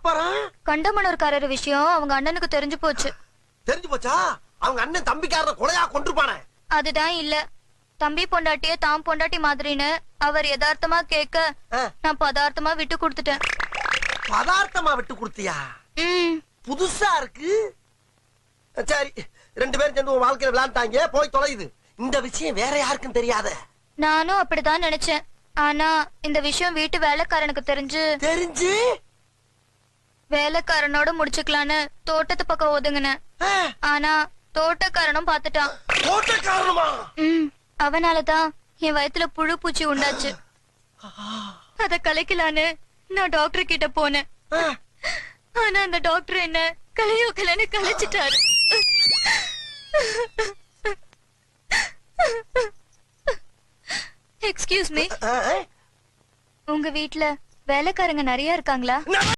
அப்புறம் கண்டமனூர்காரர் விஷயம் அவங்க அண்ணனுக்கு தெரிஞ்சு போச்சு. தெரிஞ்சு போச்சா? அவங்க அண்ணன் தம்பிக்காரன கொலையா கொன்றுப்பானே. அதுதான் இல்ல, தம்பி பொண்டாட்டிய தாம் பொண்டாட்டி மாதிரின்னு அவர் யதார்த்தமா கேட்க நான் பதார்த்தமா விட்டு கொடுத்துட்டேன். பதார்த்தமா விட்டு கொடுத்தியா? புதுசா இருக்கு. சரி, 2 பேரும் சேர்ந்து உன் வாழ்க்கையில விளையாண்டாங்க, போய் தொலையுது. இந்த விஷயம் வேற யாருக்கும் தெரியாத. நானும் அப்படிதான் நினைச்சேன். ஆனா இந்த விஷயம் வீட்டு வேலைக்காரனுக்கு தெரிஞ்சு வேலைக்காரனோட முடிச்சுக்கலான்னு தோட்டத்து பக்கம் ஒதுங்கினேன். ஆனா தோட்டக்காரனும் பாத்துட்டான். தோட்டக்காரனுமா? அவனாலதான் என் வயித்துல புழு பூச்சி உண்டாச்சு. அத கலைக்கலான்னு நான் டாக்டர் கிட்ட போனேன். ஆனா அந்த டாக்டர் என்ன கலையோக்கலன்னு கலைச்சிட்டாரு. எக்ஸ்கியூஸ் மீ, உங்க வீட்ல வேலைக்காரங்க நிறைய இருக்காங்களா?